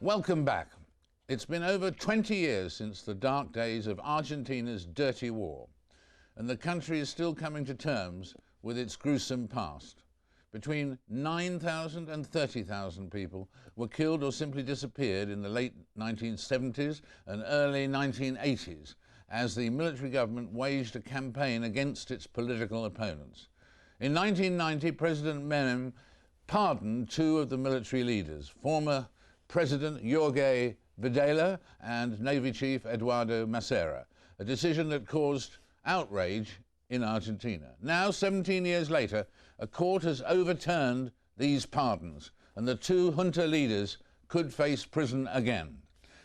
Welcome back. It's been over 20 years since the dark days of Argentina's dirty war, and the country is still coming to terms with its gruesome past. Between 9,000 and 30,000 people were killed or simply disappeared in the late 1970s and early 1980s as the military government waged a campaign against its political opponents. In 1990, President Menem pardoned two of the military leaders, former President Jorge Videla and Navy Chief Eduardo Massera, a decision that caused outrage in Argentina. Now, 17 years later, a court has overturned these pardons, and the two junta leaders could face prison again.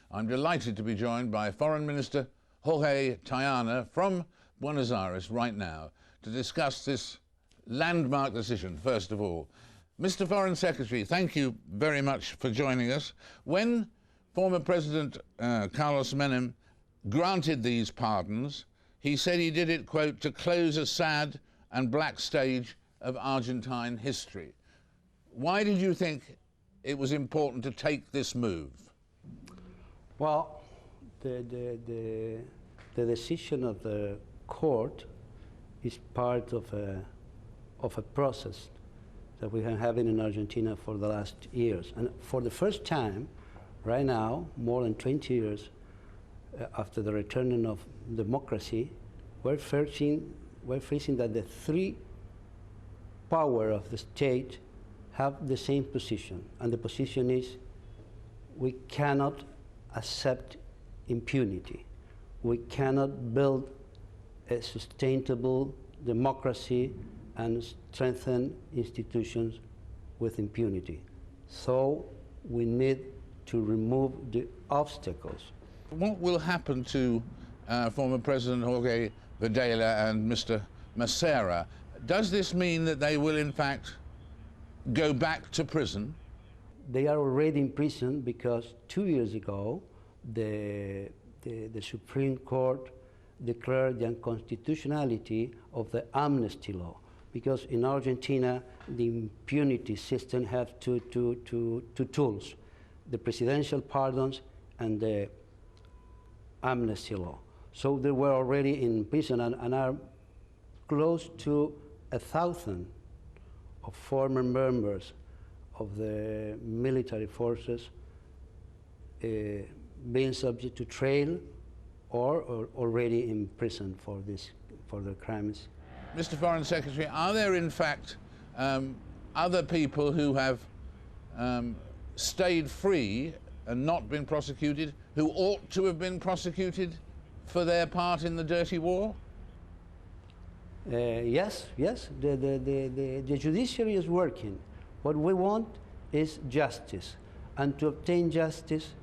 I'm delighted to be joined by Foreign Minister Jorge Taiana from Buenos Aires right now to discuss this landmark decision, first of all. Mr. Foreign Secretary, thank you very much for joining us. When former President Carlos Menem granted these pardons, he said he did it, quote, to close a sad and black stage of Argentine history. Why did you think it was important to take this move? Well, the decision of the court is part of a process that we have having in Argentina for the last years. And for the first time, right now, more than 20 years after the returning of democracy, we're facing that the three powers of the state have the same position. And the position is we cannot accept impunity. We cannot build a sustainable democracy and strengthen institutions with impunity. So we need to remove the obstacles. What will happen to former President Jorge Videla and Mr. Massera? Does this mean that they will in fact go back to prison? They are already in prison because 2 years ago the Supreme Court declared the unconstitutionality of the amnesty law, because in Argentina the impunity system has two tools: the presidential pardons and the amnesty law. So they were already in prison and are close to 1,000 of former members of the military forces being subject to trial or already in prison for their crimes. Mr. Foreign Secretary, are there in fact other people who have stayed free and not been prosecuted, who ought to have been prosecuted for their part in the dirty war? Yes. The judiciary is working. What we want is justice. And to obtain justice,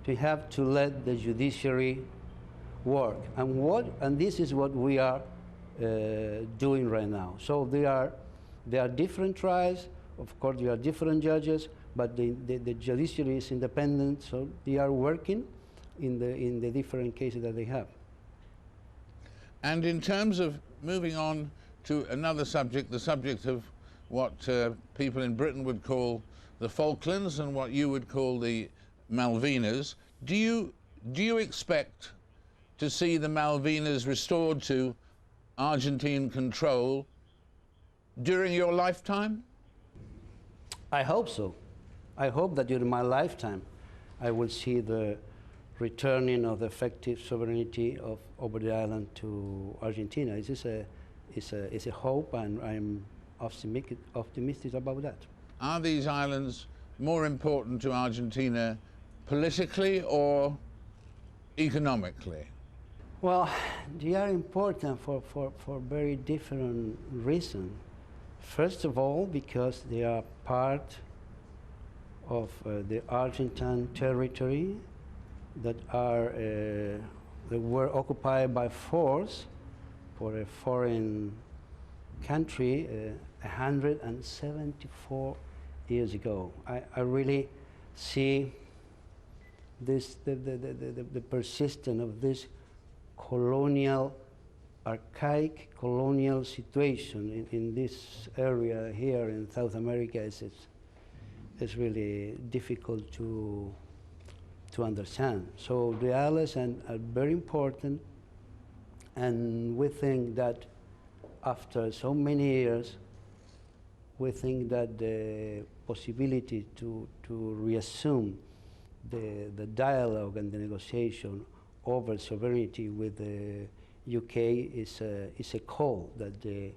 we have to let the judiciary work. And this is what we are doing right now. So there are different trials. Of course, there are different judges, but the judiciary is independent, so they are working in the different cases that they have. And in terms of moving on to another subject, the subject of what people in Britain would call the Falklands and what you would call the Malvinas, do you expect to see the Malvinas restored to Argentine control during your lifetime? I hope so. I hope that during my lifetime I will see the returning of the effective sovereignty over the island to Argentina. It's a hope, and I'm optimistic about that. Are these islands more important to Argentina politically or economically? Well, they are important for very different reasons. First of all, because they are part of the Argentine territory that were occupied by force for a foreign country 174 years ago. I really see this the persistence of this archaic colonial situation in this area here in South America is really difficult to to understand. So the islands are very important, and we think that after so many years, we think that the possibility to reassume the dialogue and the negotiation over sovereignty with the UK is a call that the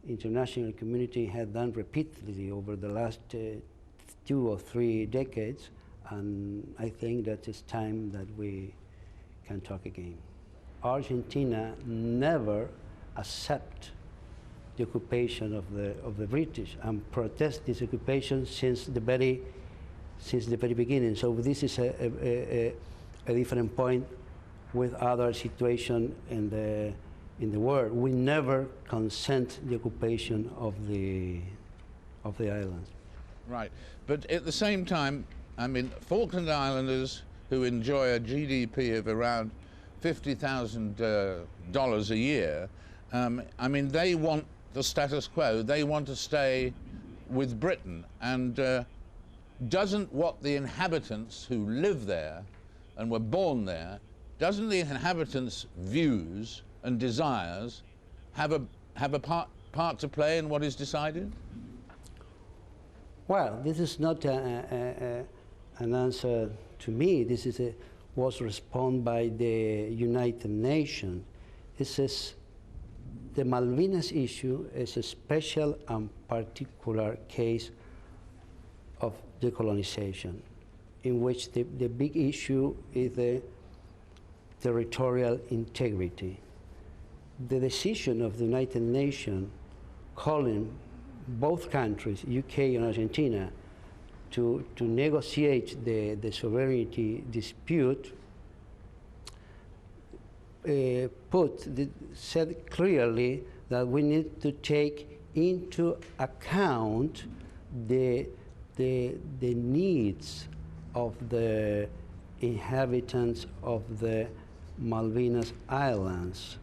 international community has done repeatedly over the last 2 or 3 decades, and I think that it's time that we can talk again. Argentina never accept the occupation of the British and protest this occupation since the very beginning. So this is a different point with other situations in the world. We never consent the occupation of the islands. Right, but at the same time, I mean, Falkland Islanders, who enjoy a GDP of around $50,000 a year, I mean, they want the status quo. They want to stay with Britain. And doesn't what the inhabitants who live there and were born there, doesn't the inhabitants' views and desires have a part to play in what is decided? Well, this is not an answer to me. This was responded by the United Nations. This is the Malvinas issue is a special and particular case of decolonization, in which the big issue is the territorial integrity. The decision of the United Nations calling both countries, UK and Argentina, to negotiate the sovereignty dispute said clearly that we need to take into account the needs of the inhabitants of the Malvinas Islands,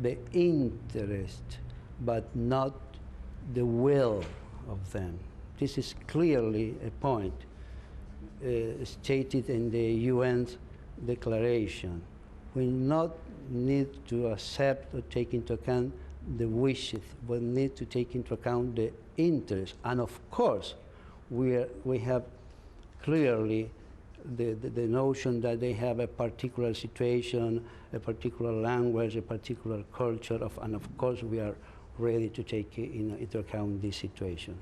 the interest, but not the will of them. This is clearly a point stated in the UN's declaration. We not need to accept or take into account the wishes, we need to take into account the interest. And of course, we have clearly the notion that they have a particular situation, a particular language, a particular culture, and of course we are ready to take into account this situation.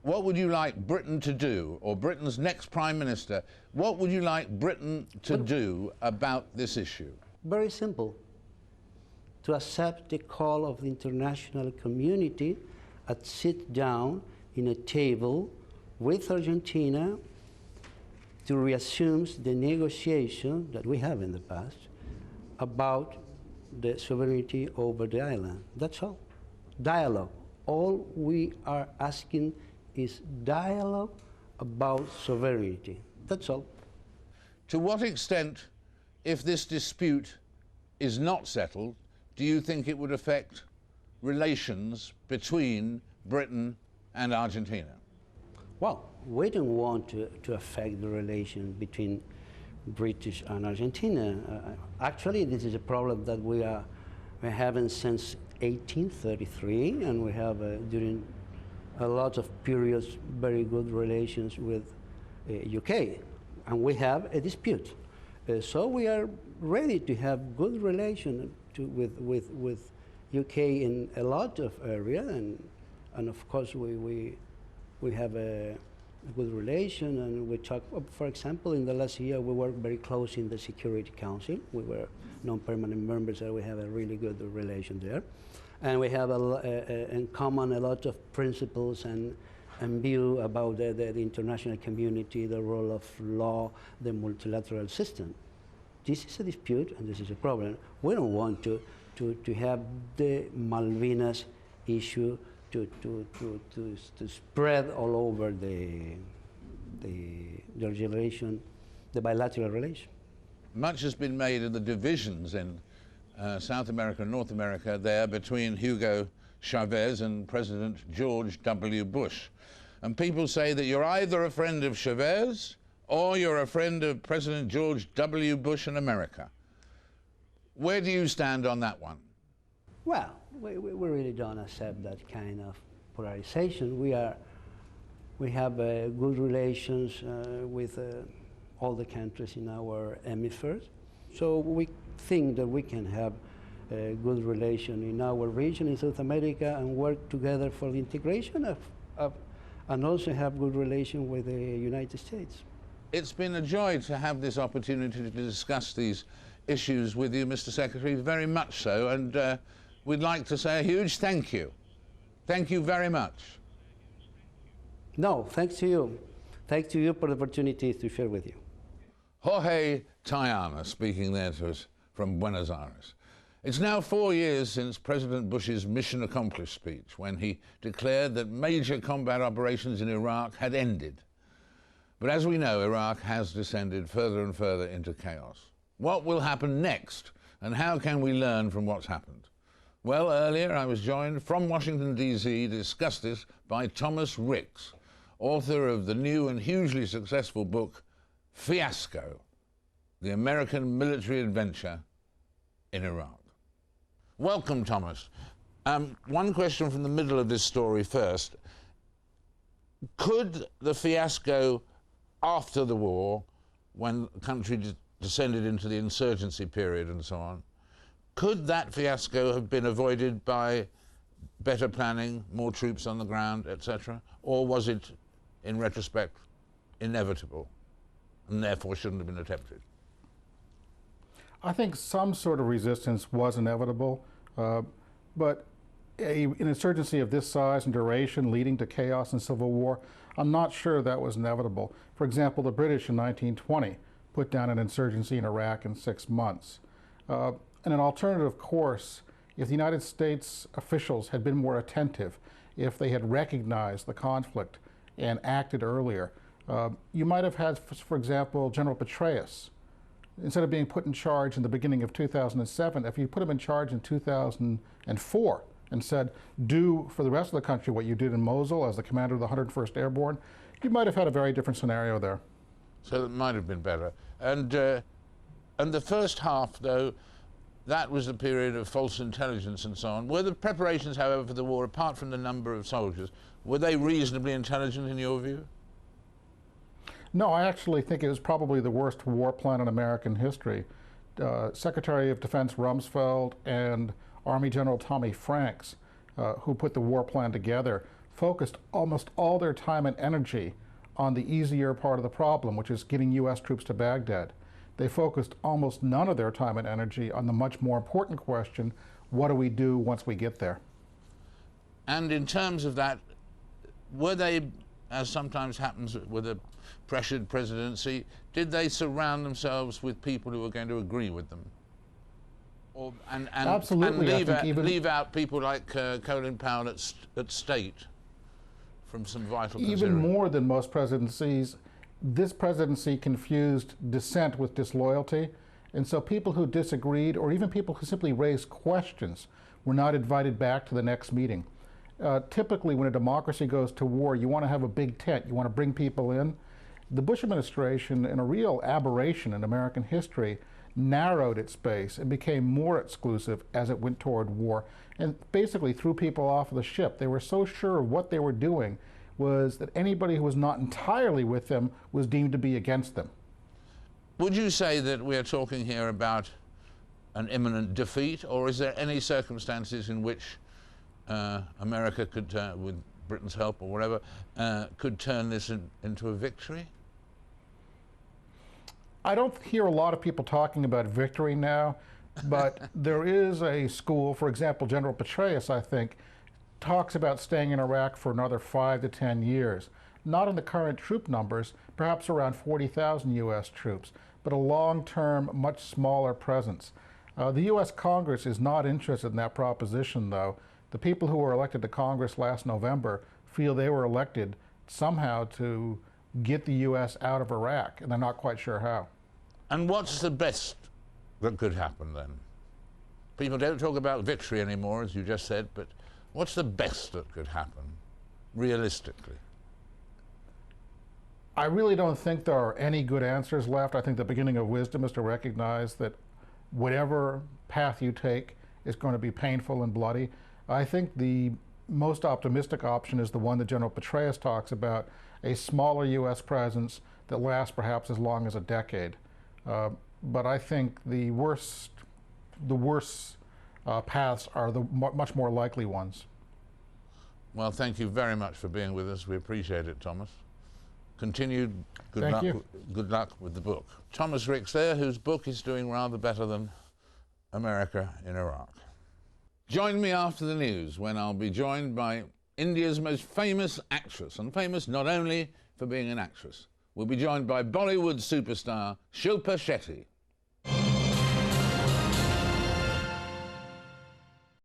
What would you like Britain to do, or Britain's next Prime Minister, what would you like Britain to do about this issue? Very simple. To accept the call of the international community and sit down in a table with Argentina to reassume the negotiation that we have in the past about the sovereignty over the island. That's all. Dialogue. All we are asking is dialogue about sovereignty. That's all. To what extent, if this dispute is not settled, do you think it would affect relations between Britain and Argentina? Well, we don't want to affect the relation between British and Argentina. Actually, this is a problem that we're having since 1833, and we have during a lot of periods very good relations with UK, and we have a dispute. So we are ready to have good relations with UK in a lot of areas, and of course we have a good relation, and we talk. For example, in the last year we worked very close in the Security Council. We were non-permanent members, and we have a really good relation there. And we have in common a lot of principles and view about the international community, the role of law, the multilateral system. This is a dispute, and this is a problem. We don't want to have the Malvinas issue to spread all over the relation, the bilateral relation. Much has been made of the divisions in South America and North America there between Hugo Chavez and President George W. Bush. And people say that you're either a friend of Chavez or you're a friend of President George W. Bush in America. Where do you stand on that one? Well, we really don't accept that kind of polarization. We have good relations with all the countries in our hemisphere. So we think that we can have a good relation in our region in South America and work together for the integration and also have good relation with the United States. It's been a joy to have this opportunity to discuss these issues with you, Mr. Secretary, very much so, and we'd like to say a huge thank you. Thank you very much. No, thanks to you. Thanks to you for the opportunity to share with you. Jorge Taiana speaking there to us from Buenos Aires. It's now 4 years since President Bush's mission accomplished speech, when he declared that major combat operations in Iraq had ended. But as we know, Iraq has descended further and further into chaos. What will happen next, and how can we learn from what's happened? Well, earlier I was joined from Washington, D.C. to discuss this by Thomas Ricks, author of the new and hugely successful book, Fiasco, the American military adventure in Iraq. Welcome, Thomas. One question from the middle of this story first. Could the fiasco after the war, when the country descended into the insurgency period and so on, could that fiasco have been avoided by better planning, more troops on the ground, etc.? Or was it, in retrospect, inevitable and therefore shouldn't have been attempted? I think some sort of resistance was inevitable, but an insurgency of this size and duration leading to chaos and civil war, I'm not sure that was inevitable. For example, the British in 1920 put down an insurgency in Iraq in 6 months. And an alternative course, if the United States officials had been more attentive, if they had recognized the conflict and acted earlier, you might have had, for example, General Petraeus. Instead of being put in charge in the beginning of 2007, if you put him in charge in 2004 and said, do for the rest of the country what you did in Mosul as the commander of the 101st Airborne, you might have had a very different scenario there. So it might have been better. And the first half, though, that was a period of false intelligence and so on. Were the preparations, however, for the war, apart from the number of soldiers, were they reasonably intelligent in your view? No, I actually think it was probably the worst war plan in American history. Secretary of Defense Rumsfeld and Army General Tommy Franks, who put the war plan together, focused almost all their time and energy on the easier part of the problem, which is getting U.S. troops to Baghdad. They focused almost none of their time and energy on the much more important question, what do we do once we get there? And in terms of that, were they, as sometimes happens with a pressured presidency, did they surround themselves with people who were going to agree with them? Or, Absolutely. And leave out people like Colin Powell at State from some vital Even more than most presidencies, this presidency confused dissent with disloyalty, and so people who disagreed, or even people who simply raised questions, were not invited back to the next meeting. Typically, when a democracy goes to war, you want to have a big tent. You want to bring people in. The Bush administration, in a real aberration in American history, narrowed its base and became more exclusive as it went toward war, and basically threw people off of the ship. They were so sure of what they were doing was that anybody who was not entirely with them was deemed to be against them. Would you say that we are talking here about an imminent defeat, or is there any circumstances in which America could, with Britain's help or whatever, could turn this into a victory? I don't hear a lot of people talking about victory now, but there is a school, for example, General Petraeus, I think, talks about staying in Iraq for another 5 to 10 years. Not in the current troop numbers, perhaps around 40,000 U.S. troops, but a long-term, much smaller presence. The U.S. Congress is not interested in that proposition, though. The people who were elected to Congress last November feel they were elected somehow to get the U.S. out of Iraq, and they're not quite sure how. And what's the best that could happen then? People don't talk about victory anymore, as you just said, but what's the best that could happen, realistically? I really don't think there are any good answers left. I think the beginning of wisdom is to recognize that whatever path you take is going to be painful and bloody. I think the most optimistic option is the one that General Petraeus talks about, a smaller U.S. presence that lasts perhaps as long as a decade. But I think the worst paths are the much more likely ones. Well, thank you very much for being with us. We appreciate it, Thomas. Continued good luck with the book. Thomas Ricks there, whose book is doing rather better than America in Iraq. Join me after the news when I'll be joined by India's most famous actress, and famous not only for being an actress. We'll be joined by Bollywood superstar Shilpa Shetty.